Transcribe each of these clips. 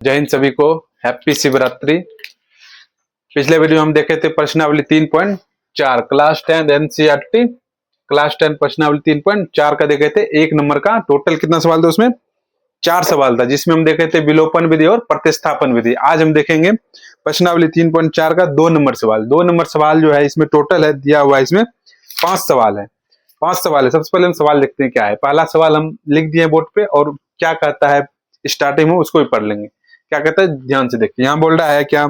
जय हिंद सभी को, हैप्पी शिवरात्रि। पिछले वीडियो हम देखे थे प्रश्नावली 3.4 क्लास 10 एनसीईआरटी क्लास 10 प्रश्नावली 3.4 का देखे थे। एक नंबर का टोटल कितना सवाल था, उसमें 4 सवाल था, जिसमें हम देखे थे विलोपन विधि और प्रतिस्थापन विधि। आज हम देखेंगे प्रश्नावली 3.4 का 2 नंबर सवाल। 2 नंबर सवाल जो है इसमें टोटल है दिया हुआ है, इसमें 5 सवाल है। 5 सवाल है। सबसे पहले हम सवाल देखते हैं क्या है। पहला सवाल हम लिख दिए बोर्ड पे और क्या कहता है स्टार्टिंग में उसको भी पढ़ लेंगे। क्या कहता है ध्यान से देखिए। यहां बोल रहा है क्या,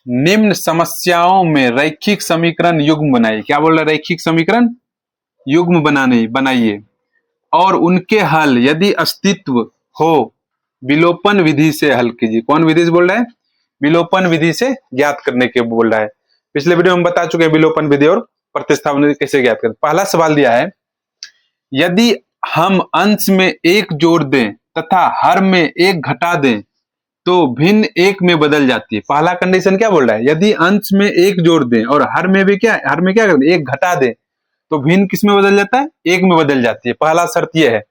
निम्न समस्याओं में रैखिक समीकरण युग्म बनाइए। क्या बोल रहा है, रैखिक समीकरण युग्म बनाइए और उनके हल यदि अस्तित्व हो विलोपन विधि से हल कीजिए। कौन विधि से बोल रहा है, विलोपन विधि से ज्ञात करने के बोल रहा है। पिछले वीडियो में बता चुके हैं विलोपन विधि और प्रतिस्थापन विधि कैसे ज्ञात करें। पहला सवाल दिया है, यदि हम अंश में 1 जोड़ दें तथा हर में 1 घटा दें तो भिन्न 1 में बदल जाती है। पहला कंडीशन क्या बोल रहा है, यदि अंश में 1 जोड़ दें और हर में क्या कर दें, 1 घटा दें तो भिन्न किस में बदल जाता है, 1 में बदल जाती है। पहला शर्त यह है।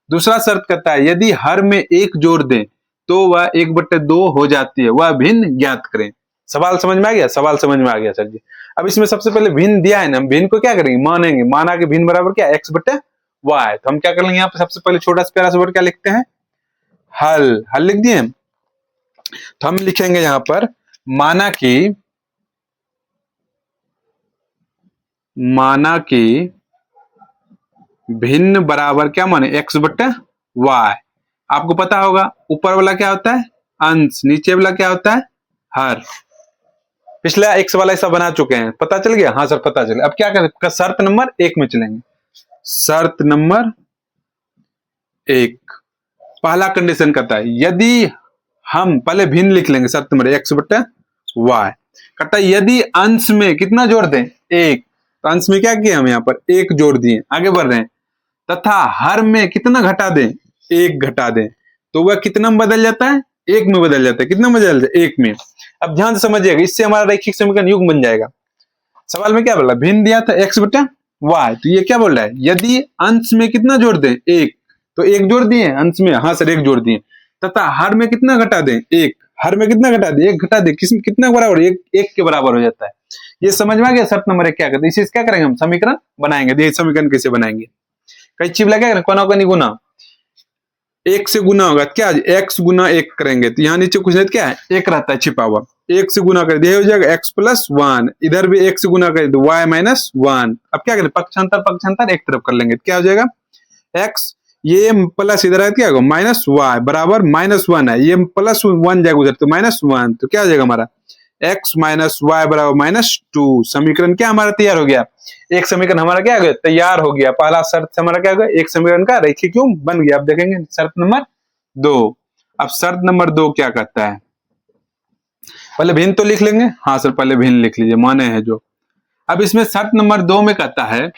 दूसरा शर्त कहता है, यदि हर में 1 जोड़ दें तो वह 1/2 हो जाती है, वह भिन्न ज्ञात करें। सवाल समझ में आ गया, सवाल समझ में आ गया सर जी। अब इसमें सबसे पहले भिन्न दिया है ना, हम भिन्न को क्या करेंगे, मानेंगे। माना कि भिन्न बराबर क्या, x/y। तो हम क्या कर लेंगे, यहाँ पे सबसे पहले छोटा सा प्यारा सा वर्ड क्या लिखते हैं, हल। हल लिख दिए। तो हम लिखेंगे यहां पर, माना कि भिन्न बराबर क्या माने, x/y। आपको पता होगा ऊपर वाला क्या होता है अंश, नीचे वाला क्या होता है हर। पिछला x वाला ऐसा बना चुके हैं, पता चल गया। हाँ सर पता चल गया। अब क्या करें, शर्त नंबर 1 में चलेंगे। शर्त नंबर 1 पहला कंडीशन कहता है, यदि हम पहले भिन्न लिख लेंगे, शर्त नंबर x/y कहता है यदि अंश में कितना जोड़ दें, 1। तो अंश में क्या किया हम यहाँ पर 1 जोड़ दिए, आगे बढ़ रहे हैं। तथा हर में कितना घटा दें, 1 घटा दें तो वह कितना में बदल जाता है, 1 में बदल जाता है। कितना में बदल जाता है, 1 में। अब ध्यान से समझिएगा, इससे हमारा रैखिक समीकरण युग्म बन जाएगा। सवाल में क्या बोला, भिन्न दिया था x/y, तो ये क्या बोल रहा है, यदि अंश में कितना जोड़ दें, 1। तो 1 जोड़ दिए अंश में, हाँ सर 1 जोड़ दिए। तथा हर में कितना घटा दें, 1। हर में कितना घटा दें, 1 घटा दें। कितना बराबर, 1 के बराबर हो जाता है। ये समझ में आ गया। शर्त नंबर 1 क्या करते हैं, इसे क्या करेंगे हम, समीकरण बनाएंगे। देखिए समीकरण कैसे बनाएंगे, कई चीज लगा कोना कोनी गुना, 1 से गुना होगा क्या, x गुना 1 करेंगे तो यहाँ नीचे कुछ नहीं क्या है, 1 रहता है छिपा हुआ। 1 से गुना कर दिया हो जाएगा x+1। इधर भी 1 से गुना कर दो y-1। अब क्या करें, पक्षांतर एक तरफ कर लेंगे, क्या हो जाएगा x, ये प्लस इधर है क्या होगा -y बराबर -1 है, ये +1 जाएगा उधर तो -1। तो क्या हो जाएगा हमारा x - y बराबर -2। समीकरण क्या हमारा तैयार हो गया, एक समीकरण हमारा क्या हो गया, तैयार हो गया। पहला शर्त हमारा क्या हो गया, एक समीकरण का रैखिक युग्म बन गया। अब देखेंगे शर्त नंबर 2। अब शर्त नंबर 2 क्या कहता है, पहले भिन्न तो लिख लेंगे। हाँ सर पहले भिन्न लिख लीजिए, माने है जो। अब इसमें शर्त नंबर 2 में कहता है,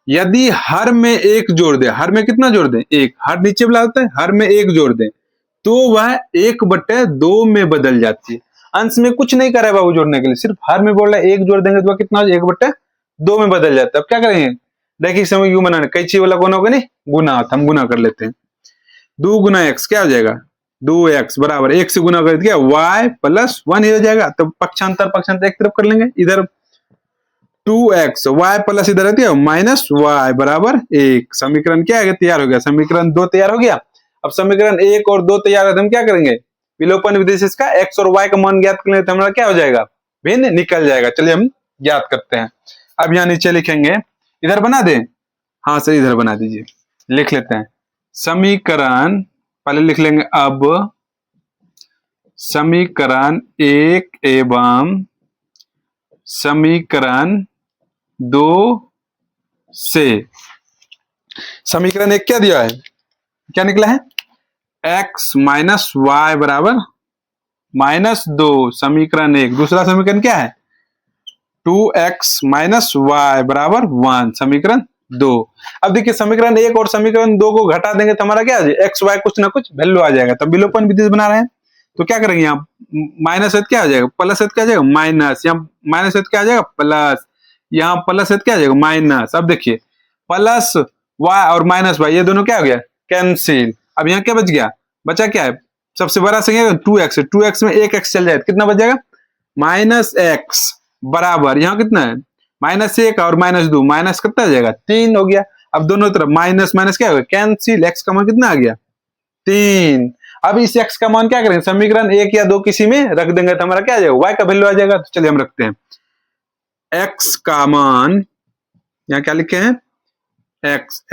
यदि हर में 1 जोड़ दे, हर में कितना जोड़ दें, 1। हर नीचे वाला होता है, हर में 1 जोड़ दें तो वह 1/2 में बदल जाती है। अंश में कुछ नहीं कर रहा है बाबू जोड़ने के लिए, सिर्फ हर में बोल रहा है 1 जोड़ देंगे तो कितना 1/2 में बदल जाता है। अब क्या करेंगे, देखिए समय यू बनाना, कैची वाला कौन होगा नहीं, गुना। हम गुना कर लेते हैं। 2 गुना x क्या हो जाएगा, 2x बराबर 1 से गुना कर दिया y+1 ही हो जाएगा। तो पक्षांतर एक तरफ कर लेंगे, इधर 2x y प्लस इधर रहती है -y बराबर 1। समीकरण क्या है, तैयार हो गया। समीकरण 2 तैयार हो गया। अब समीकरण 1 और 2 तैयार है तो हम क्या करेंगे, विलोपन विधि से इसका x और y का मान ज्ञात कर लें तो हमारा क्या हो जाएगा, भिन्न निकल जाएगा। चलिए हम ज्ञात करते हैं। अब यहाँ नीचे लिखेंगे, इधर बना दें, हाँ सर इधर बना दीजिए, लिख लेते हैं। समीकरण पहले लिख लेंगे, अब समीकरण 1 एवं समीकरण 2 से, समीकरण 1 क्या दिया है, क्या निकला है, x - y बराबर -2। समीकरण 1। दूसरा समीकरण क्या है, 2x - y बराबर 1। समीकरण 2। अब देखिए समीकरण 1 और समीकरण 2 को घटा देंगे तो हमारा क्या आ जाएगा, x y कुछ ना कुछ वैल्यू आ जाएगा। तब विलोपन विधि से बना रहे हैं तो क्या करेंगे, यहाँ माइनस क्या आ जाएगा, प्लस क्या आ जाएगा माइनस, यहाँ माइनस क्या आ जाएगा प्लस, यहाँ प्लस क्या आ जाएगा माइनस। अब देखिए प्लस y और -y ये दोनों क्या हो गया, कैंसिल। अब यहाँ क्या बच गया, बचा क्या है, सबसे बड़ा संख्या 2x है, 2x में एक x चल जाए कितना बच जाएगा, -x बराबर यहाँ कितना है, -1 और -2 माइनस कितना आ जाएगा, 3 हो गया। अब दोनों तरफ माइनस माइनस क्या होगा, कैंसिल, x का मान कितना आ गया, 3। अब इस x का मान क्या करेंगे, समीकरण 1 या 2 किसी में रख देंगे तो हमारा क्या आ जाएगा, y का वैल्यू आ जाएगा। तो चलिए हम रखते हैं x का मान, यहाँ क्या लिखे हैं,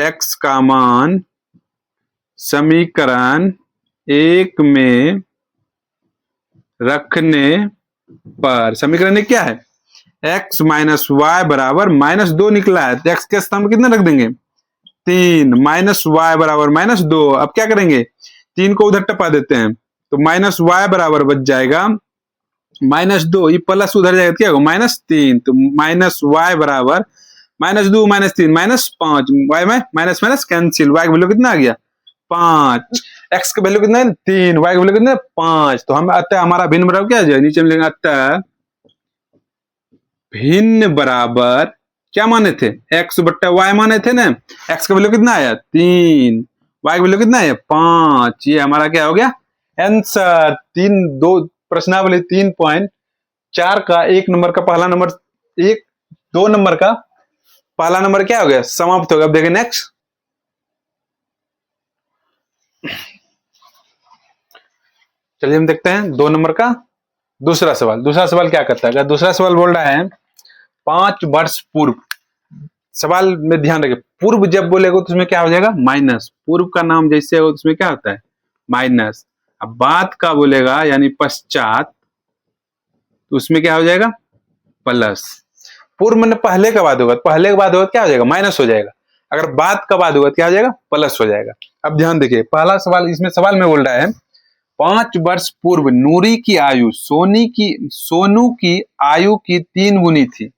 x का मान समीकरण 1 में रखने पर, समीकरण 1 क्या है, x माइनस वाई बराबर -2 निकला है, तो x के स्थान में कितना रख देंगे, 3, -y बराबर -2। अब क्या करेंगे, 3 को उधर टपा देते हैं तो -y बराबर बच जाएगा -2, ये प्लस उधर जाएगा क्या होगा, -3, तो -y बराबर -2 -3 -5, y में माइनस माइनस कैंसिल, y का वैल्यू कितना आ गया, 5, x का वैल्यू कितना है 3, y का वैल्यू कितना है 5। तो हम अतः हमारा भिन्न बराबर क्या आ जाएगा, नीचे में लेंगे अतः भिन्न बराबर क्या माने थे, x बट्टा y माने थे ना, x का वैल्यू कितना आया 3, y का वैल्यू कितना आया 5। ये हमारा क्या हो गया आंसर। 2 प्रश्नावली 3.4 का 1 नंबर का पहला नंबर, 2 नंबर का पहला नंबर क्या हो गया, समाप्त हो गया। अब देखें नेक्स्ट, चलिए हम देखते हैं 2 नंबर का दूसरा सवाल। दूसरा सवाल क्या करता है, दूसरा सवाल बोल रहा है 5 वर्ष पूर्व, सवाल में ध्यान रखें पूर्व जब बोलेगा तो उसमें क्या हो जाएगा माइनस, पूर्व का नाम जैसे हो उसमें क्या होता है माइनस। अब बाद का बोलेगा यानी पश्चात तो उसमें क्या हो जाएगा प्लस। पूर्व में पहले का बाद होगा, पहले के बाद होगा क्या हो जाएगा माइनस हो जाएगा, अगर बाद का बाद होगा क्या हो जाएगा प्लस हो जाएगा। अब ध्यान देखिए पहला सवाल, इसमें सवाल में बोल रहा है 5 वर्ष पूर्व नूरी की आयु सोनू की आयु की 3 गुनी थी।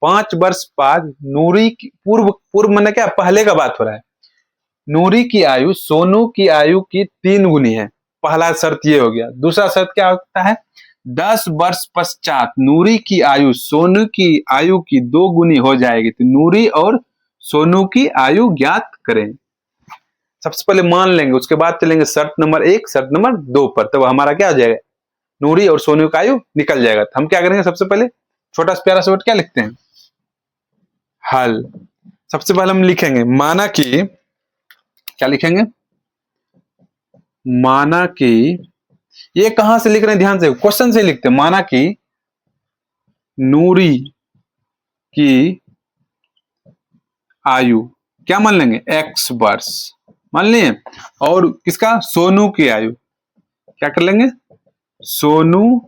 5 वर्ष बाद नूरी की, पूर्व मैंने क्या पहले का बात हो रहा है, नूरी की आयु सोनू की आयु की 3 गुनी है, पहला शर्त ये हो गया। दूसरा शर्त क्या होता है 10 वर्ष पश्चात नूरी की आयु सोनू की आयु की 2 गुनी हो जाएगी, तो नूरी और सोनू की आयु ज्ञात करें। सबसे पहले मान लेंगे, उसके बाद चलेंगे शर्त नंबर 1 शर्त नंबर 2 पर, तब हमारा क्या हो जाएगा नूरी और सोनू का आयु निकल जाएगा। तो हम क्या करेंगे, सबसे पहले छोटा सा प्यारा सा वर्ड क्या लिखते हैं हल। सबसे पहले हम लिखेंगे माना कि, क्या लिखेंगे माना कि, ये कहां से लिख रहे हैं ध्यान से, क्वेश्चन से लिखते हैं, माना कि नूरी की आयु क्या मान लेंगे x वर्ष मान लिए, और किसका सोनू की आयु क्या कर लेंगे सोनू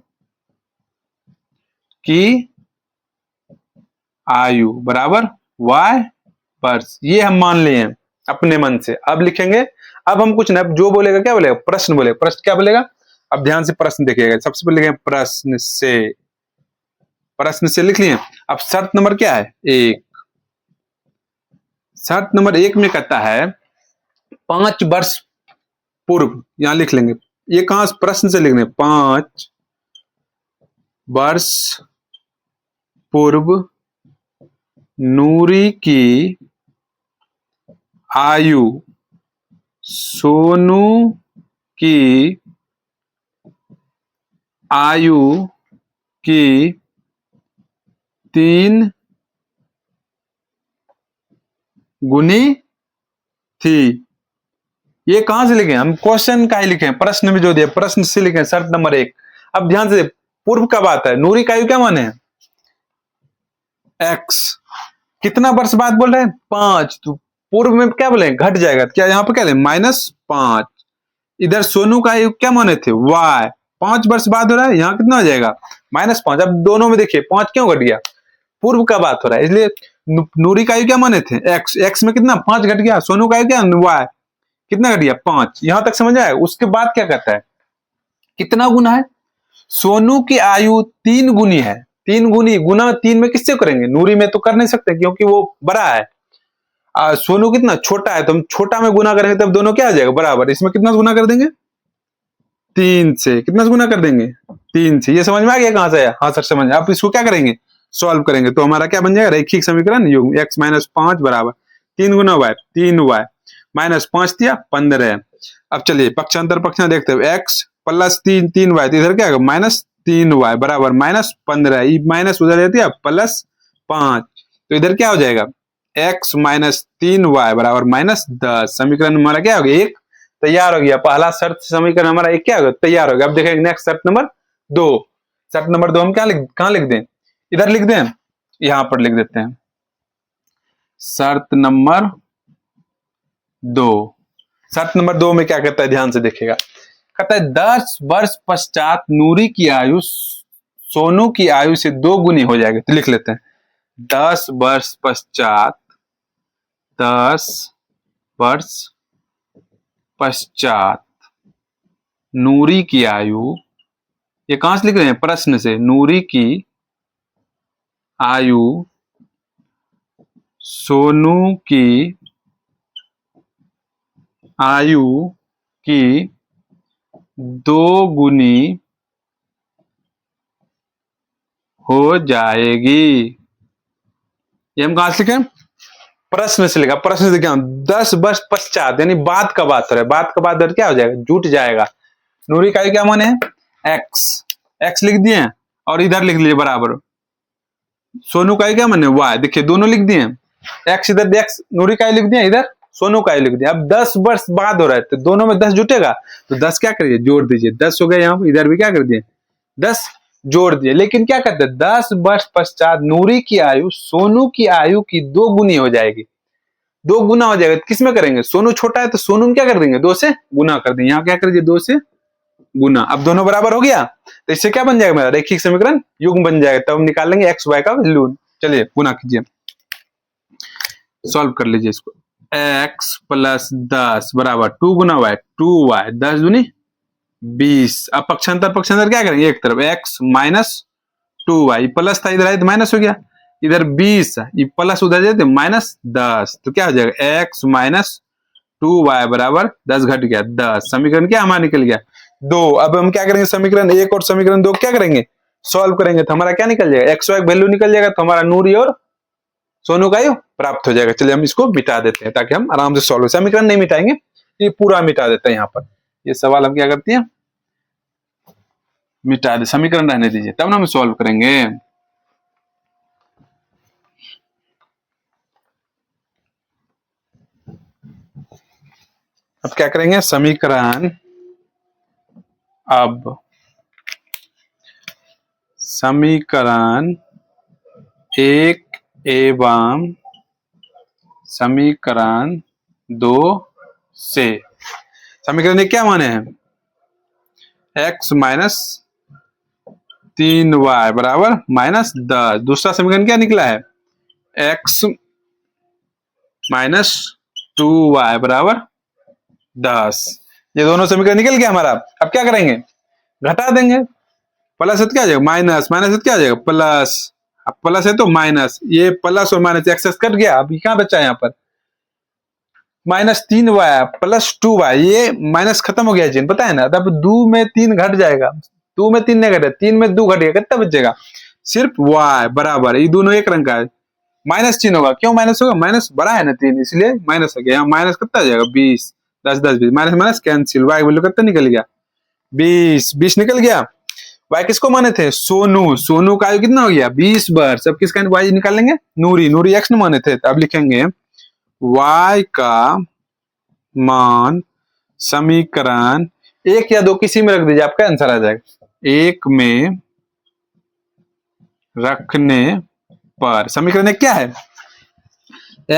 की आयु बराबर y वर्ष, ये हम मान लिए हैं अपने मन से। अब लिखेंगे, अब हम कुछ ना, जो बोलेगा क्या बोलेगा प्रश्न बोलेगा, प्रश्न क्या बोलेगा, अब ध्यान से प्रश्न देखिएगा। सबसे पहले लिखेंगे प्रश्न से लिख लिए। अब शर्त नंबर क्या है 1, शर्त नंबर 1 में कहता है 5 वर्ष पूर्व, यहां लिख लेंगे, ये कहां प्रश्न से लिखने 5 वर्ष पूर्व नूरी की आयु सोनू की आयु की 3 गुनी थी। ये कहां से लिखे, हम क्वेश्चन का ही लिखे, प्रश्न में जो दिया प्रश्न से लिखे शर्त नंबर 1। अब ध्यान से पूर्व का बात है, नूरी का आयु क्या माने है x, कितना वर्ष बाद बोल रहे हैं 5, तो पूर्व में क्या बोले घट जाएगा, क्या यहाँ पे क्या ले -5। इधर सोनू का आयु क्या माने थे y, 5 वर्ष बाद हो रहा है, यहाँ कितना हो जाएगा -5। अब दोनों में देखिए 5 क्यों घट गया, पूर्व का बात हो रहा है, इसलिए नूरी का आयु क्या माने थे x में कितना 5 घट गया, सोनू का आयु क्या y कितना घट गया 5। यहां तक समझ आया। उसके बाद क्या कहता है कितना गुना है, सोनू की आयु 3 गुनी है, 3 गुनी गुना 3 में किससे करेंगे, नूरी में तो कर नहीं सकते क्योंकि वो बड़ा है, सोनू कितना छोटा है, तो हम छोटा में गुना करेंगे तब दोनों क्या आ जाएगा बराबर। इसमें कितना गुना कर देंगे 3 से, कितना गुना कर देंगे 3 से। ये समझ में आ गया कहां से आया, हाँ सर समझ। आप इसको क्या करेंगे सॉल्व करेंगे तो हमारा क्या बन जाएगा रैखिक समीकरण युग्म x -5 बराबर 3 गुना y 3y -5 दिया 15, अब चलिए पक्षांतर पक्षांतर देखते हैं, एक्स प्लस 3 3 वाई, तो इधर क्या होगा -3 वाई बराबर -15, माइनस उधर देती है +5, तो इधर क्या हो जाएगा x -3y बराबर -10। समीकरण हमारा क्या हो गया एक तैयार हो गया। पहला शर्त समीकरण हमारा एक क्या हो गया तैयार हो गया। अब देखेंगे नेक्स्ट शर्त नंबर 2। शर्त नंबर 2 हम कहाँ लिख दें, इधर लिख दें, यहां पर लिख देते हैं शर्त नंबर 2। शर्त नंबर 2 में क्या कहता है ध्यान से देखिएगा, कहता है 10 वर्ष पश्चात नूरी की आयु सोनू की आयु से 2 गुनी हो जाएगी। तो लिख लेते हैं 10 वर्ष पश्चात, 10 वर्ष पश्चात नूरी की आयु, ये कहां से लिख रहे हैं प्रश्न से, नूरी की आयु सोनू की आयु की 2 गुनी हो जाएगी। ये हम कहां से लिखे प्रश्न से लिखा, प्रश्न से क्या 10 वर्ष पश्चात यानी बाद का बात हो रहा है, बाद का बाद क्या हो जाएगा जुट जाएगा। नूरी का क्या माने है एक्स, एक्स लिख दिए और इधर लिख लीजिए बराबर सोनू का क्या माने वाई, देखिए दोनों लिख दिए, एक्स इधर एक्स नूरी का लिख दिया, इधर सोनू का लिख दिया। अब 10 वर्ष बाद हो रहा है तो दोनों में 10 जुटेगा, तो 10 क्या करिए जोड़ दीजिए, 10 हो गया यहाँ पर, इधर भी क्या कर दिए 10 जोड़ दिए। लेकिन क्या कहते हैं 10 वर्ष पश्चात नूरी की आयु सोनू की आयु की 2 गुनी हो जाएगी, 2 गुना हो जाएगा। किसमें करेंगे, सोनू छोटा है तो सोनू में क्या कर देंगे 2 से गुना कर देंगे, यहाँ क्या कर दीजिए 2 से गुना। अब दोनों बराबर हो गया तो इससे क्या बन जाएगा मेरा रैखिक समीकरण युग्म बन जाएगा। तब हम निकाल लेंगे एक्स वाई का वैल्यू। चलिए गुना कीजिए, सॉल्व कर लीजिए इसको। x प्लस 10 बराबर 2 गुना वाई 2y, 10 दूनी 20। अब पक्षांतर पक्षांतर क्या करेंगे, एक तरफ x माइनस 2y, प्लस था इधर आए तो माइनस हो गया, इधर 20 ये प्लस उधर जाए तो -10, तो क्या हो जाएगा x माइनस 2y बराबर 10 घट गया 10। समीकरण क्या हमारा निकल गया 2। अब हम क्या करेंगे समीकरण 1 और समीकरण 2 क्या करेंगे सॉल्व करेंगे, तो हमारा क्या निकल जाएगा एक्स वाई वैल्यू निकल जाएगा, तो हमारा नूरी और सोनू का प्राप्त हो जाएगा। चलिए हम इसको मिटा देते हैं ताकि हम आराम से सॉल्व हो, समीकरण नहीं मिटाएंगे, ये पूरा मिटा देते हैं। यहाँ पर ये सवाल हम क्या करते हैं मिटा दे, समीकरण रहने दीजिए तब ना हम सॉल्व करेंगे। अब क्या करेंगे समीकरण, अब समीकरण 1 एवं समीकरण 2 से, समीकरण क्या माने हैं x माइनस 3y बराबर -10। दूसरा समीकरण क्या निकला है x माइनस 2y बराबर 10। ये दोनों समीकरण निकल गया हमारा। अब क्या करेंगे घटा देंगे, प्लस है तो क्या आ जाएगा माइनस, माइनस है तो क्या आ जाएगा प्लस, अब प्लस है तो माइनस, ये प्लस और माइनस एक्सेस कट गया। अब कहां बचा है यहाँ पर -3y प्लस 2y, ये माइनस खत्म हो गया चिन्ह पता है ना, तब 2 में 3 घट जाएगा, 2 में 3 नहीं घटे 3 में 2 घट गया, कितना बचेगा सिर्फ y बराबर, ये दोनों एक रंग का है, माइनस चिन्ह होगा, क्यों माइनस होगा माइनस बड़ा है ना 3 इसलिए माइनस हो गया। यहाँ माइनस कितना आ जाएगा 20, 10 10 20, minus minus cancel, y value कितना निकल गया 20, 20 निकल गया। y किसको माने थे सोनू, सोनू का आयु कितना हो गया 20 वर्ष। अब किसका y निकालेंगे नूरी, नूरी x न माने थे, तो अब लिखेंगे y का मान समीकरण 1 या 2 किसी में रख दीजिए आपका आंसर आ जाएगा। 1 में रखने पर समीकरण क्या है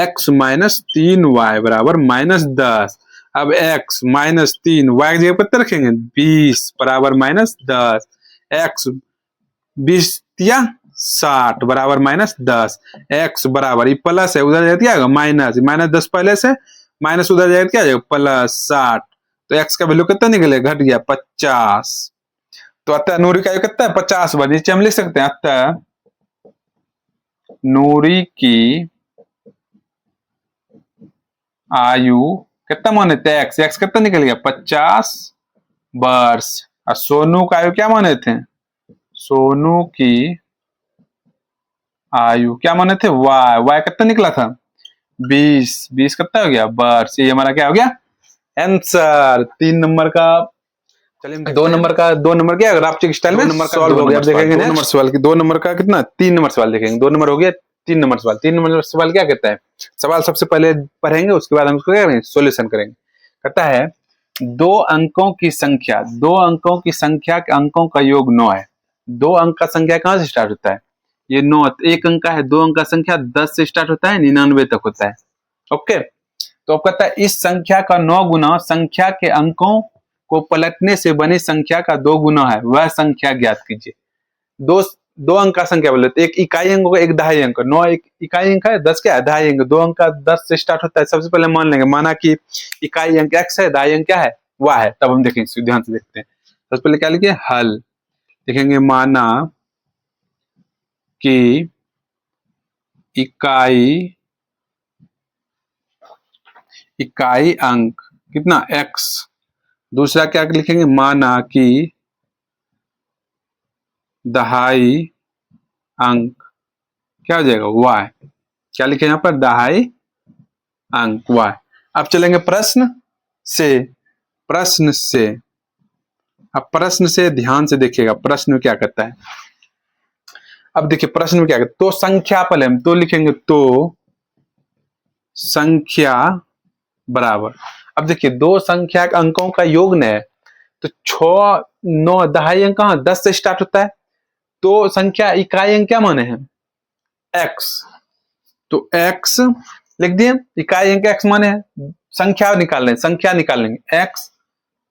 x माइनस 3y बराबर -10। अब x माइनस 3 y की जगह पर कितना रखेंगे 20 बराबर -10, x 20 या 60 बराबर -10, x बराबर ये प्लस है उधर जाएगा क्या माइनस, -10 पहले से माइनस उधर जाएगा क्या जाएगा +60, तो x का वैल्यू कितना निकलेगा घट गया 50। तो अतः नूरी का कितना है 50 बार, नीचे हम लिख सकते हैं अतः नूरी की आयु कितना माने थे एक्स, एक्स कितना निकल गया 50 वर्ष, और सोनू का आयु क्या माने थे सोनू की आयु क्या माने थे वाई, वाई कितना निकला था 20, 20 कितना हो गया वर्ष, ये हमारा क्या हो गया आंसर 3 नंबर का। चलिए 2 नंबर क्या ग्राफिक स्टाइल में सॉल्व हो गया। अब देखेंगे 2 नंबर सवाल की 2 नंबर का कितना 3 नंबर सवाल देखेंगे। 2 नंबर हो गया, 3 नंबर सवाल। 3 नंबर सवाल क्या कहता है, सवाल सबसे पहले पढ़ेंगे, उसके बाद हम उसको क्या करेंगे, सोल्यूशन करेंगे। कहता है 2 अंकों की संख्या, 2 अंकों की संख्या के अंकों का योग 9 है। 2 अंक का संख्या कहां से स्टार्ट होता है, ये 9। 1 अंक का है, 2 अंक का संख्या 10 से स्टार्ट होता है, 99 तक होता है। ओके, तो अब कहता है इस संख्या का 9 गुना संख्या के अंकों को पलटने से बनी संख्या का 2 गुना है, वह संख्या ज्ञात कीजिए। दो अंक का संख्या बोले तो एक इकाई अंक होगा, एक दहाई अंक। 9 एक इकाई अंक है, 10 क्या है दहाई अंक। 2 अंक का 10 से स्टार्ट होता है। सबसे पहले मान लेंगे, माना कि इकाई अंक x है, दहाई अंक क्या है y है, तब हम देखेंगे, ध्यान से देखते हैं। सबसे पहले क्या लिखे, हल देखेंगे। माना कि इकाई अंक कितना x। दूसरा क्या लिखेंगे, माना कि दहाई अंक क्या हो जाएगा y। क्या लिखे यहां पर, दहाई अंक y। अब चलेंगे प्रश्न से। अब प्रश्न से ध्यान से देखिएगा, प्रश्न में क्या कहता है। अब देखिए प्रश्न में क्या कहता है, तो संख्या पहले हम तो लिखेंगे, तो संख्या बराबर। अब देखिए 2 संख्या के अंकों का योग न है, तो 6 9 दहाई अंक कहां 10 से स्टार्ट होता है। तो संख्या इकाई अंक क्या माने हैं, x। तो x लिख दिए, इकाई अंक x माने हैं। संख्या निकाल लेंगे, संख्या निकाल लेंगे, x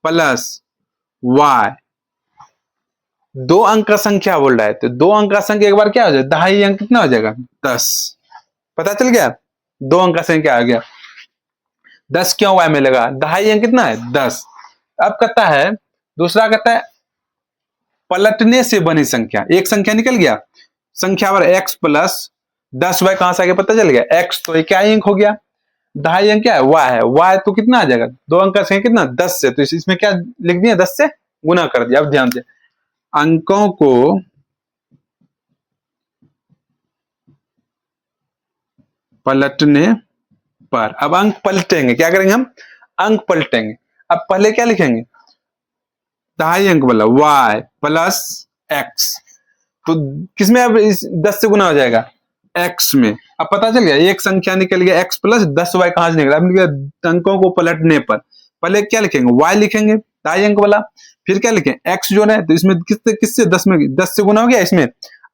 प्लस y। 2 अंक का संख्या बोल रहा है, तो 2 अंक का संख्या एक बार क्या हो जाए, दहाई अंक कितना हो जाएगा 10। पता चल गया, 2 अंक का संख्या आ गया 10। क्यों y में लगा, दहाई अंक कितना है 10। अब कहता है, दूसरा कहता है पलटने से बनी संख्या। एक संख्या निकल गया, संख्या पर x प्लस 10y कहां से आ गया पता चल गया, x तो इकाई अंक हो गया, दहाई अंक क्या है y है, y तो कितना आ जाएगा 2 अंक का संख्या कितना 10 से, तो इसमें क्या लिख दिया 10 से गुना कर दिया। अब ध्यान से, अंकों को पलटने पर, अब अंक पलटेंगे, क्या करेंगे हम, अंक पलटेंगे। अब पहले क्या लिखेंगे, दहाई अंक वाला y प्लस x, तो किसमें अब इस 10 से गुना हो जाएगा, x में। अब पता चल गया, एक संख्या निकल गया x प्लस 10y कहां से निकला, अब निकला अंकों को पलटने पर। पहले क्या लिखेंगे, y लिखेंगे दहाई अंक वाला, फिर क्या लिखेंगे x जो है, तो इसमें किससे 10 में 10 से गुना हो गया इसमें।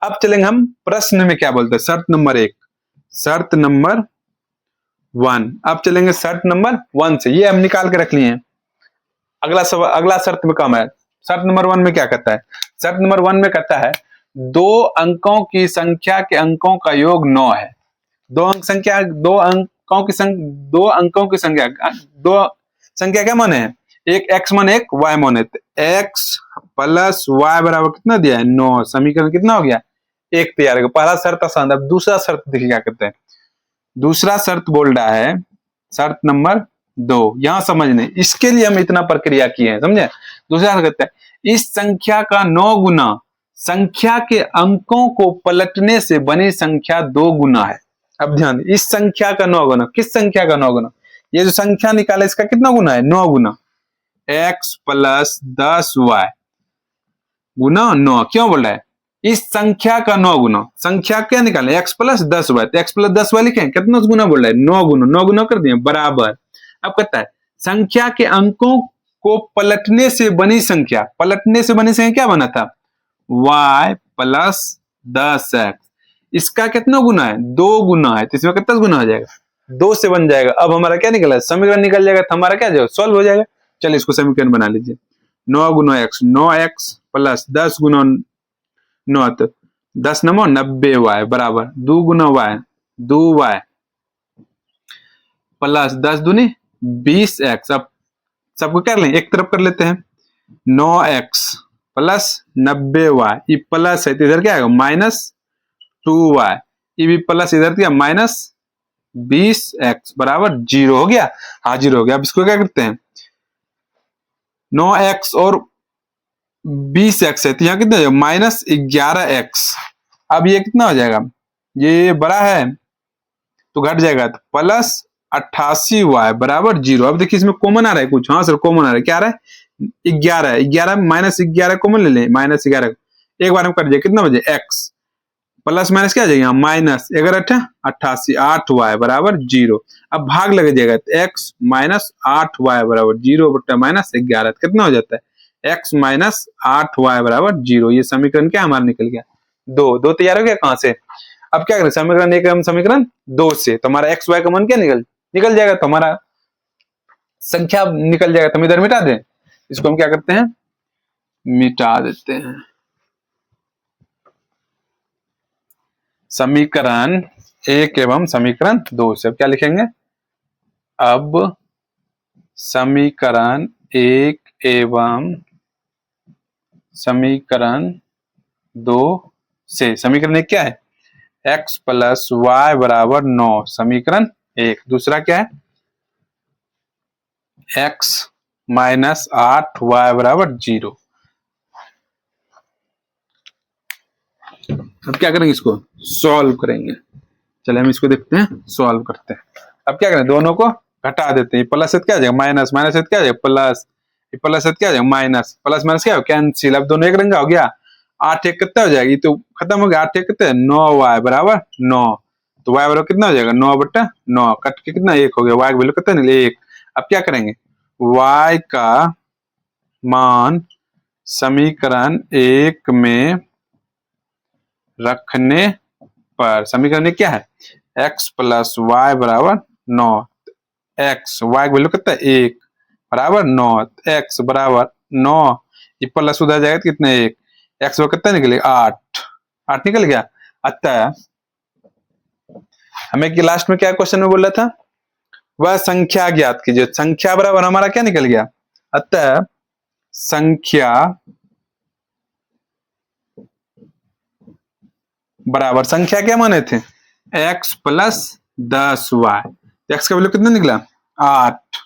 अब चलेंगे हम प्रश्न में क्या बोलते हैं, शर्त नंबर 1, शर्त नंबर 1। अब चलेंगे शर्त नंबर 1 से, ये हम निकाल के रख लिए हैं। अगला सवाल, अगला शर्त में कम है। शर्त नंबर 1 में क्या कहता है, शर्त नंबर 1 में कहता है 2 अंकों की संख्या के अंकों का योग 9 है। 2 अंक संख्या, 2 अंकों की संख्या, 2 अंकों की संख्या, 2 संख्या क्या माने हैं, एक x माने एक y माने, x प्लस y बराबर कितना दिया है 9। समीकरण कितना हो गया, 1 तैयार है। पहला शर्त आसान। अब दूसरा शर्त देखिए क्या कहते हैं। दूसरा शर्त बोल रहा है, शर्त नंबर 2, यहां समझने, इसके लिए हम इतना प्रक्रिया किए हैं, समझे। दूसरा शर्त कहता है इस संख्या का 9 गुना संख्या के अंकों को पलटने से बनी संख्या 2 गुना है। अब ध्यान, इस संख्या का 9 गुना, किस संख्या का 9 गुना, ये जो संख्या निकाला इसका कितना गुना है 9 गुना, x प्लस 10y गुना 9। क्यों बोल रहा है, इस संख्या का 9 गुना, संख्या क्या निकाले x प्लस 10y, तो x प्लस 10y लिखे, कितना गुना बोल रहा है 9 गुना, 9 गुना कर दिए बराबर। अब कहता है संख्या के अंकों को पलटने से बनी संख्या, पलटने से बनी संख्या क्या बना था y प्लस 10x, इसका कितना गुना है 2 गुना है, तो इसमें कितना गुना हो जाएगा 2 से बन जाएगा। अब हमारा क्या निकला, समीकरण निकल जाएगा, तो हमारा क्या जाएगा सॉल्व हो जाएगा। चलिए इसको समीकरण बना लीजिए, 9 गुना x, 9x प्लस 10 गुना 9, तो 10 9 90y बराबर 2 गुना y 2y प्लस 10 दूनी 20x। अब सबको कर लें, एक तरफ कर लेते हैं, 9x प्लस 90y, ये प्लस है तो इधर क्या आएगा माइनस 2y, ये भी प्लस इधर क्या माइनस 20x बराबर 0 हो गया। हाँ 0 हो गया। अब इसको क्या करते हैं, 9x और 20x है, तो यहाँ कितना माइनस 11x। अब ये कितना हो जाएगा, ये बड़ा है तो घट जाएगा, तो प्लस 88y बराबर 0। अब देखिए इसमें कॉमन आ रहा है कुछ, हाँ सर कॉमन आ रहा है, क्या आ रहा है 11, 11 माइनस 11 कॉमन ले लें, -11 एक बार हम कर दिए, कितना बचे x प्लस माइनस क्या आ जाएगा माइनस 11 88, 8y बराबर 0। अब भाग लग जाएगा तो x माइनस 8y बराबर 0 बट्टा माइनस 11 कितना हो जाता है x माइनस 8y बराबर 0। ये समीकरण क्या हमारा निकल गया, दो तैयार हो गया। कहां से, अब क्या करें समीकरण एक हम समीकरण 2 से, तो हमारा एक्स वाई का मान क्या निकल जाएगा, तो हमारा संख्या निकल जाएगा। तो हम इधर मिटा दें, इसको हम क्या करते हैं मिटा देते हैं। समीकरण 1 एवं समीकरण 2 से अब क्या लिखेंगे, अब समीकरण 1 एवं समीकरण 2 से, समीकरण 1 क्या है x प्लस वाई बराबर 9, समीकरण 1। दूसरा क्या है x माइनस 8y बराबर 0। अब क्या करेंगे, इसको सॉल्व करेंगे। चलिए हम इसको देखते हैं, सॉल्व करते हैं। अब क्या करें, दोनों को घटा देते हैं, प्लस से क्या आ जाएगा माइनस, माइनस से क्या आ जाएगा प्लस, प्लस से क्या आ जाएगा माइनस, प्लस माइनस क्या हो कैंसिल। अब दोनों एक रंग का हो गया, 8 एक कितना हो जाएगा, ये तो खत्म हो गया, 8 एक कितना 9y बराबर 9, तो y बराबर कितना हो जाएगा 9/9, कट के कितना 1 हो गया, y की वैल्यू कितना निकली 1। अब क्या करेंगे, y का मान समीकरण 1 में रखने पर, समीकरण क्या है x प्लस वाई बराबर 9, x y की वैल्यू कितना 1 बराबर 9, x बराबर 9, ये प्लस उधर जाएगा तो कितना 1, x वो कितना निकलेगा 8 निकल गया। अतः हमें कि लास्ट में क्या क्वेश्चन में बोला था, वह संख्या ज्ञात कीजिए, संख्या बराबर हमारा क्या निकल गया, अतः संख्या बराबर, संख्या क्या माने थे x प्लस 10y, x का वैल्यू कितना निकला 8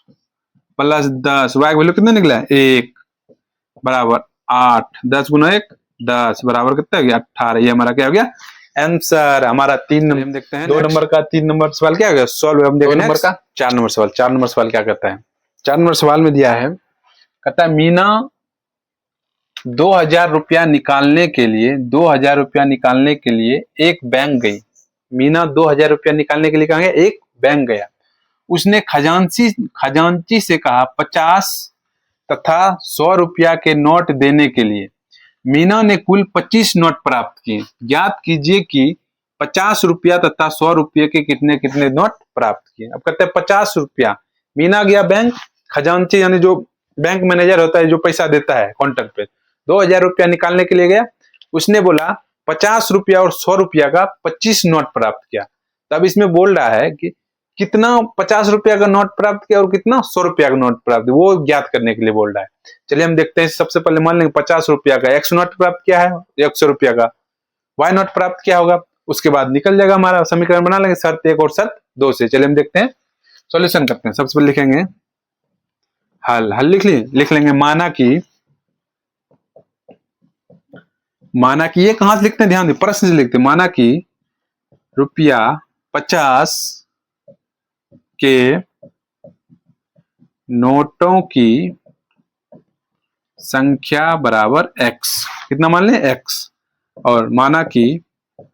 प्लस 10, y का वैल्यू कितना निकला 1 बराबर 8, 10 गुना 1 10 बराबर कितना हो गया 18। ये हमारा क्या हो गया आंसर। हमारा 3 नंबर हम देखते हैं, 2 नंबर का 3 नंबर सवाल क्या हो गया सॉल्व। हम देखते हैं नंबर का 4 नंबर सवाल। 4 नंबर सवाल क्या कहता है, 4 नंबर सवाल में दिया है, कहता है मीना 2000 रुपया निकालने के लिए, 2000 रुपया निकालने के लिए एक बैंक गई। मीना 2000 रुपया निकालने के लिए कहा गया, एक बैंक गया। उसने खजांची से कहा 50 तथा 100 रुपया के नोट देने के लिए। मीना ने कुल 25 नोट प्राप्त किए। ज्ञात कीजिए कि 50 रुपया तथा 100 रुपये के कितने कितने नोट प्राप्त किए। अब कहते हैं 50 रुपया, मीना गया बैंक, खजांची यानी जो बैंक मैनेजर होता है जो पैसा देता है काउंटर पे, 2000 रुपया निकालने के लिए गया। उसने बोला 50 रुपया और 100 रुपया का 25 नोट प्राप्त किया। तब इसमें बोल रहा है कि कितना 50 रुपया का नोट प्राप्त किया और कितना 100 रुपया का नोट प्राप्त किया, वो ज्ञात करने के लिए बोल रहा है। चलिए हम देखते हैं, सबसे पहले मान लेंगे 50 रुपया का x नोट प्राप्त किया है, 100 रुपया का y नोट प्राप्त किया होगा। उसके बाद निकल जाएगा हमारा समीकरण, बना लेंगे शर्त 1 और शर्त 2 से। चलिए हम देखते हैं, सॉल्यूशन करते हैं। सबसे पहले लिखेंगे हल लिख लेंगे माना कि ये कहां से लिखते हैं ध्यान दें, प्रश्न से लिखते हैं। माना कि रुपया 50 के नोटों की संख्या बराबर x, कितना मान लें x, और माना कि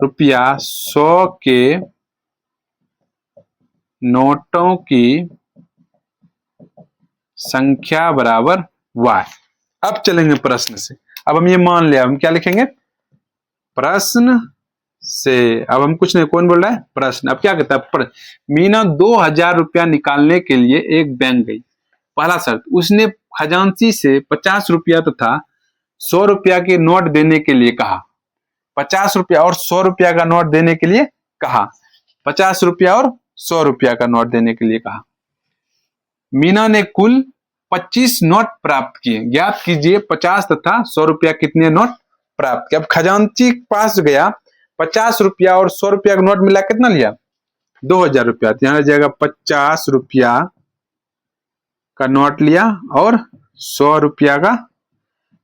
रुपया 100 के नोटों की संख्या बराबर y। अब चलेंगे प्रश्न से। अब हम ये मान लिया, हम क्या लिखेंगे प्रश्न से। अब हम कुछ नहीं, कौन बोल रहा है प्रश्न। अब क्या कहता है, मीना 2000 रुपया निकालने के लिए एक बैंक गई। पहला शर्त, उसने खजांची से 50 रुपया तथा 100 रुपया के नोट देने के लिए कहा। 50 रुपया और 100 रुपया का नोट देने के लिए कहा, 50 रुपया और 100 रुपया का नोट देने के लिए कहा। मीना ने कुल 25 नोट प्राप्त किए। ज्ञात कीजिए 50 तथा 100 रुपया कितने नोट प्राप्त किए। अब खजांची के पास गया, 50 रुपया और 100 रुपया का नोट मिला, कितना लिया 2000 रुपया। यहां जाएगा 50 रुपया का नोट लिया और 100 रुपया का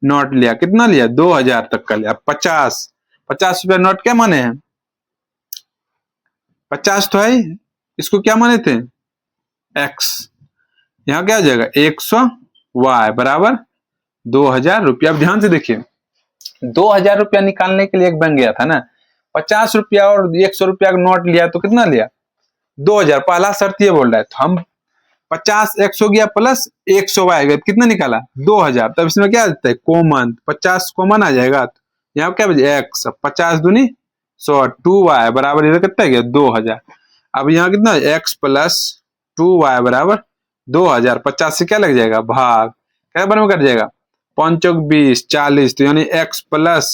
नोट लिया, कितना लिया 2000 तक का लिया। 50 रुपया नोट क्या माने हैं 50 तो है, इसको क्या माने थे एक्स, यहाँ क्या हो जाएगा 100 वाई बराबर 2000 रुपया। अब ध्यान से देखिए 2000 रुपया निकालने के लिए एक बन गया था ना, 50 रुपया और 100 रुपया का नोट लिया तो कितना लिया 2000। पहला शर्त ये बोल रहा है तो हम 50 एक्स हो गया प्लस 100 वाई गया, कितना निकाला 2000। तब इसमें क्या देता है कॉमन, 50 कॉमन आ जाएगा तो यहाँ क्या बचे एक्स, 50 दूनी 100, 2 वाई बराबर इधर कितना गया 2000। अब यहाँ कितना एक्स प्लस 2 वाई बराबर 2000, 50 से क्या लग जाएगा भाग, क्या बार में कट जाएगा 5 चौक 20, 40, तो यानी एक्स प्लस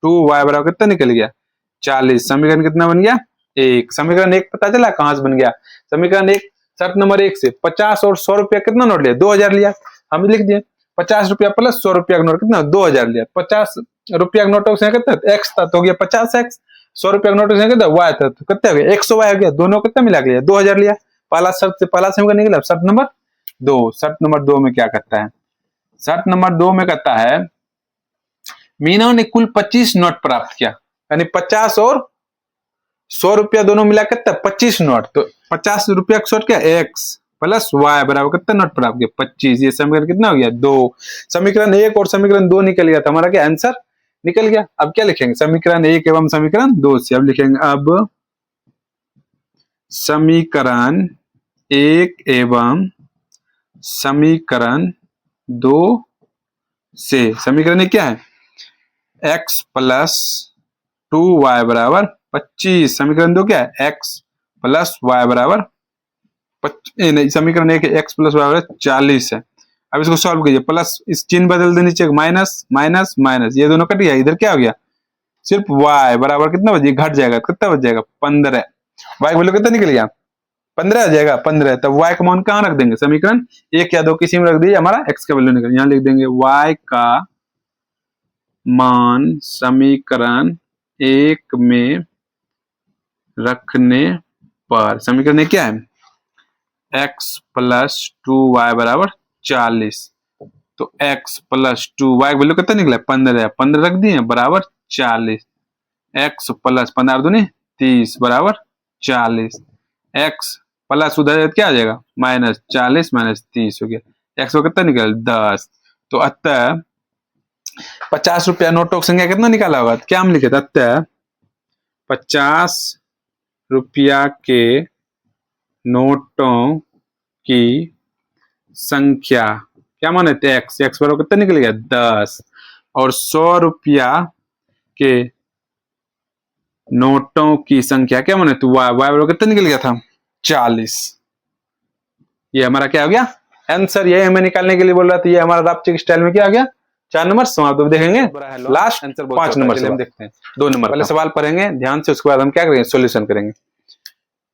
2 वाई बराबर कितना निकल गया 40। समीकरण कितना बन गया एक। समीकरण एक पता चला कहां से बन गया, समीकरण एक शर्त नंबर एक से 50 और 100 रुपया कितना नोट लिया 2000 लिया, हम लिख दिए 50 रुपया प्लस 100 रुपया का नोट कितना 2000 लिया। 50 रुपया का नोट कितना एक्स था तो हो गया 50 एक्स, 100 रुपया का नोट कितना वाई था तो कितना हो गया 100 वाई हो गया, दोनों कितना मिला लिया 2000 लिया। पहला शर्त से पहला समीकरण निकला। शर्त नंबर दो, शर्त नंबर दो में क्या करता है, शर्त नंबर दो में कहता है मीना ने कुल 25 नोट प्राप्त किया, यानी 50 और 100 रुपया दोनों मिला कितना 25 नोट, तो 50 रुपया का क्या एक्स प्लस वाई बराबर कितना नोट प्राप्त किया 25। ये समीकरण कितना हो गया दो। समीकरण एक और समीकरण दो निकल गया था, हमारा क्या आंसर निकल गया। अब क्या लिखेंगे समीकरण एक एवं समीकरण दो से, अब लिखेंगे अब समीकरण एक एवं समीकरण दो से। समीकरण एक क्या है एक्स प्लस 2 वाई बराबर 25, समीकरण दो क्या है एक्स प्लस वाई बराबर नहीं, समीकरण एक एक्स प्लस वाई बराबर 40 है। अब इसको सॉल्व कीजिए, प्लस इस चिन्ह बदल दे नीचे माइनस माइनस माइनस, ये दोनों कट गया, इधर क्या हो गया सिर्फ y बराबर कितना बच घट जाएगा, कितना बच जाएगा 15। y का वैल्यू कितना निकल गया 15 आ जाएगा 15। तब y का मान कहाँ रख देंगे समीकरण एक या दो किसी में रख दीजिए, हमारा x का वैल्यू निकल, यहाँ लिख देंगे y का मान समीकरण एक में रखने पर, समीकरण क्या है x प्लस 2y बराबर 40, तो x प्लस 2y का वैल्यू कितना निकला 15, 15 रख दिए बराबर 40, x प्लस 15 दूनी 30 बराबर 40, x प्लस उधर क्या आ जाएगा माइनस 40 माइनस 30 हो गया, x को कितना निकल 10। तो अतः 50 रुपया नोटों की संख्या कितना निकाला होगा, क्या हम लिखे थे अतः 50 रुपया के नोटों की संख्या क्या माने थे एक्स, एक्स बराबर कितना निकल गया 10, और 100 रुपया के नोटों की संख्या क्या माने तो वाई, वाई बराबर कितना निकल गया था 40। ये हमारा क्या हो गया आंसर, ये हमें निकालने के लिए बोल रहा था। ये हमारा रापचिक स्टाइल में क्या हो गया 4 नंबर समाप्त। अब देखेंगे लास्ट आंसर 5 नंबर से हम देखते हैं 2 नंबर पहले सवाल पढ़ेंगे ध्यान से, उसके बाद हम क्या करेंगे सॉल्यूशन करेंगे।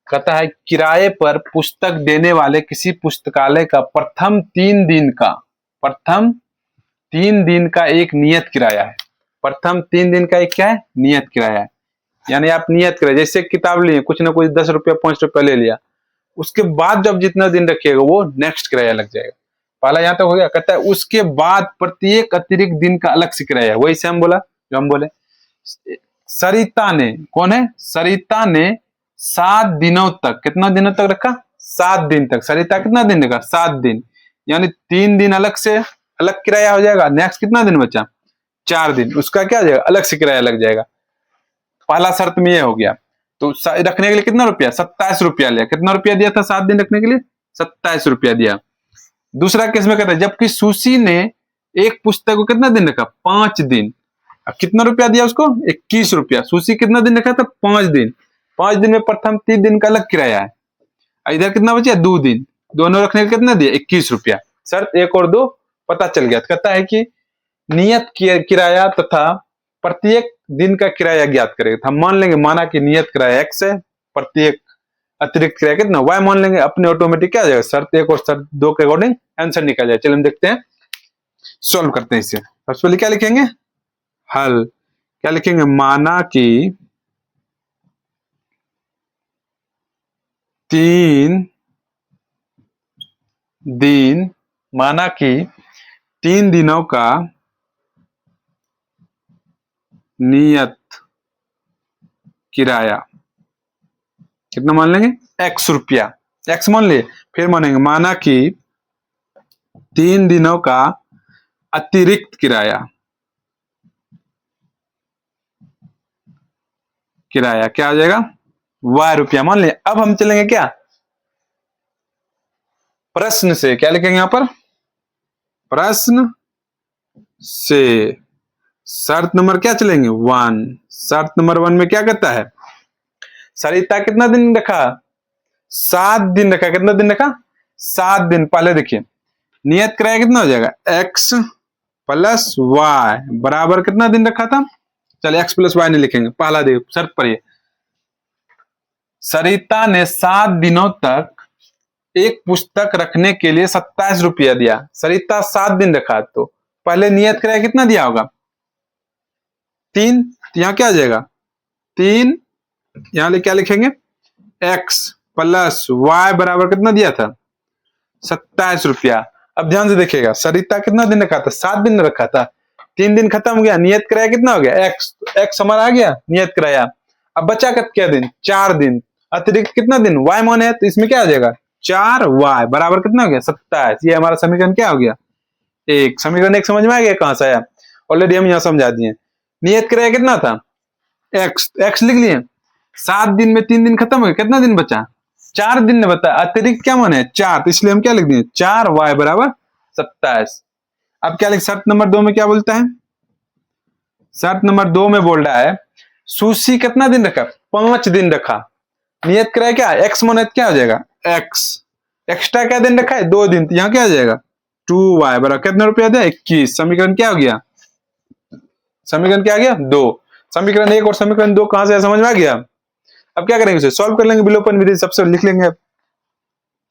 कहता है किराए पर पुस्तक देने वाले किसी पुस्तकालय का प्रथम 3 दिन का एक नियत किराया है। प्रथम 3 दिन का एक क्या है नियत किराया है, यानी आप नियत किराया जैसे किताब लिए कुछ ना कुछ 10 रुपया 5 रुपया ले लिया, उसके बाद जब जितना दिन रखिएगा वो नेक्स्ट किराया लग जाएगा। पहला यहाँ तक हो गया। कहता है उसके बाद प्रत्येक अतिरिक्त दिन का अलग से किराया, वही से हम बोला जो हम बोले। सरिता ने, कौन है सरिता ने 7 दिनों तक, कितना दिनों तक रखा 7 दिन तक। सरिता कितना दिन रखा 7 दिन, यानी 3 दिन अलग से अलग किराया हो जाएगा, नेक्स्ट कितना दिन बचा 4 दिन, उसका क्या हो जाएगा अलग से किराया लग जाएगा। पहला शर्त में ये हो गया। तो रखने के लिए कितना रुपया 27 रुपया लिया, कितना रुपया दिया था 7 दिन रखने के लिए 27 रुपया दिया। दूसरा केस में कहता है जबकि सुशी ने एक पुस्तक को कितना दिन रखा 5 दिन, कितना रुपया दिया उसको 21 रुपया। सुशी कितना दिन रखा था 5 दिन, 5 दिन में प्रथम 3 दिन का अलग किराया है, इधर कितना बचा 2 दिन, दोनों रखने का कितना दिया 21 रुपया। शर्त 1 और 2 पता चल गया। कहता है कि नियत किराया तथा प्रत्येक दिन का किराया ज्ञात करेगा। हम मान लेंगे माना कि नियत किराया x है, प्रत्येक अतिरिक्त किराया कितना y मान लेंगे, अपने ऑटोमेटिक क्या आ जाएगा शर्त 1 और शर्त 2 के अकॉर्डिंग आंसर निकल जाए। चलिए हम देखते हैं सॉल्व करते हैं इसे। सबसे पहले क्या लिखेंगे हल, क्या लिखेंगे माना कि 3 दिन, माना कि 3 दिनों का नियत किराया कितना मान लेंगे x रुपया, एक्स मान लिए, फिर मानेंगे माना कि 3 दिनों का अतिरिक्त किराया, किराया क्या हो जाएगा, y रुपया मान लिया। अब हम चलेंगे क्या, प्रश्न से, क्या लिखेंगे यहां पर, प्रश्न से शर्त नंबर क्या चलेंगे 1। शर्त नंबर 1 में क्या कहता है, सरिता कितना दिन रखा, 7 दिन रखा, कितना दिन रखा, 7 दिन। पहले देखिए नियत किराया कितना हो जाएगा, x प्लस वाई बराबर कितना दिन रखा था, चलिए x प्लस वाई नहीं लिखेंगे, पहला देखिए शर्त पर, सरिता ने 7 दिनों तक एक पुस्तक रखने के लिए 27 रुपया दिया। सरिता 7 दिन रखा, तो पहले नियत किराया कितना दिया होगा, 3, यहां क्या आ जाएगा 3, यहां क्या लिखेंगे, x प्लस वाई बराबर कितना दिया था, 27 रुपया। अब ध्यान से देखिएगा, सरिता कितना दिन रखा था, 7 दिन रखा था, 3 दिन खत्म हो गया, नियत किराया कितना हो गया, x हमारा आ गया नियत किराया। अब बचा क्या दिन, 4 दिन, अतिरिक्त कितना दिन, y मान है, तो इसमें क्या आ जाएगा 4y बराबर कितना हो गया 27। ये हमारा समीकरण क्या हो गया, एक। समीकरण 1 समझ में आ गया कहां से आया, ऑलरेडी हम यहां समझा दिए। नियत किराया कितना था, x लिख लिए, 7 दिन में 3 दिन खत्म हो गया, कितना दिन बचा, 4 दिन ने बताया, अतिरिक्त क्या माने 4, तो इसलिए हम क्या लिख दिए 4y बराबर 27। अब क्या लिख, शर्त नंबर 2 में क्या बोलता है, शर्त नंबर 2 में बोल रहा है सुशी कितना दिन रखा, 5 दिन रखा, नियत किराया क्या है, x माने क्या हो जाएगा x, एक्स्ट्रा क्या दिन रखा है 2 दिन, तो यहाँ क्या आ जाएगा 2y बराबर कितना रुपया दिया 21। समीकरण क्या हो गया, समीकरण क्या आ गया 2। समीकरण 1 और समीकरण 2 कहां से समझ में आ गया। अब क्या करेंगे, उसे सॉल्व कर लेंगे विलोपन विधि, सबसे लिख लेंगे अब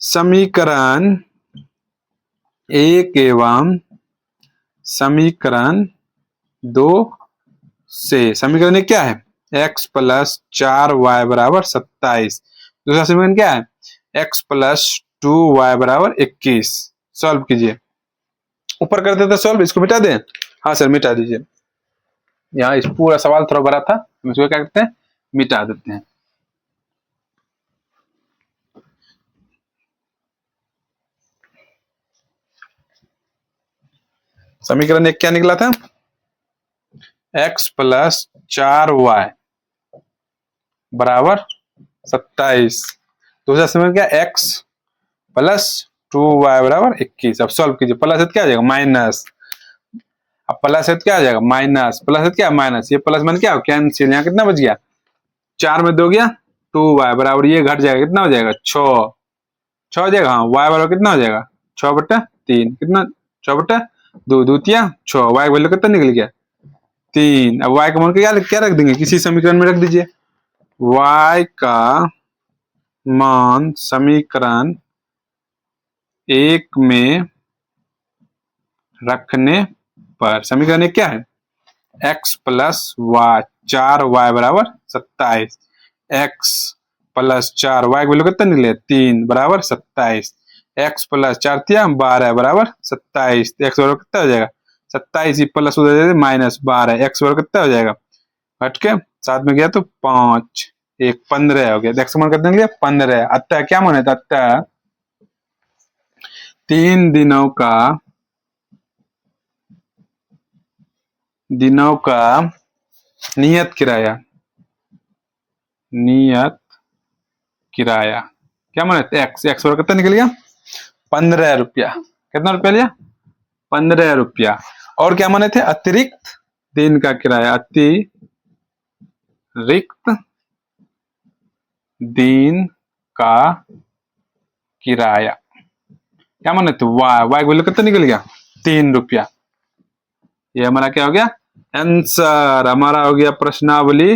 समीकरण 1 एवं समीकरण 2 से, समीकरण 1 क्या है, x प्लस 4y बराबर 27, दूसरा समीकरण क्या है, x प्लस 2y बराबर 21। सॉल्व कीजिए, ऊपर करते थे सॉल्व, इसको मिटा दें, हाँ सर मिटा दीजिए, यहाँ इस पूरा सवाल थोड़ा बड़ा था, हम इसको क्या करते हैं मिटा देते हैं। समीकरण 1 क्या निकला था, x प्लस 4y बराबर 27, दूसरा समीकरण क्या, x प्लस 2y बराबर 21। अब सॉल्व कीजिए, प्लस है क्या आ जाएगा माइनस, अब प्लस है क्या आ जाएगा माइनस, प्लस है क्या माइनस, ये प्लस मन क्या हो कैंसिल, यहाँ कितना बच गया 4 में 2 गया 2y बराबर, ये घट जाएगा कितना हो जाएगा 6 हो जाएगा, हाँ y बराबर कितना हो जाएगा 6/3, कितना 6/2, द्वितीय 6, y का वैल्यू कितना निकल गया 3। अब y का मान क्या रख देंगे, किसी समीकरण में रख दीजिए, y का मान समीकरण 1 में रखने पर, समीकरण 1 क्या है, x प्लस वाई 4y बराबर 27, x प्लस 4y की वैल्यू कितना निकले 3 बराबर 27, x प्लस 4 बराबर 27, x बराबर कितना हो जाएगा 27, प्लस उधर माइनस 12, x बराबर कितना हो जाएगा, हट के 7 में गया तो 5, 1 15 हो गया, x मान कितना निकला 15। अतः क्या माने, अतः 3 दिनों का नियत किराया क्या माने x बराबर कितना निकल गया 15 रुपया, कितना रुपया लिया 15 रुपया। और क्या माने थे, अतिरिक्त दिन का किराया, अतिरिक्त दिन का किराया क्या माने थे, वाई वैल्यू कितना निकल गया 3 रुपया। ये हमारा क्या हो गया आंसर, हमारा हो गया प्रश्नावली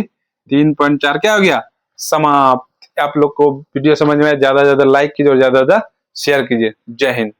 3.4 क्या हो गया समाप्त। आप लोग को वीडियो समझ में ज्यादा लाइक कीजिए और ज्यादा शेयर कीजिए। जय हिंद।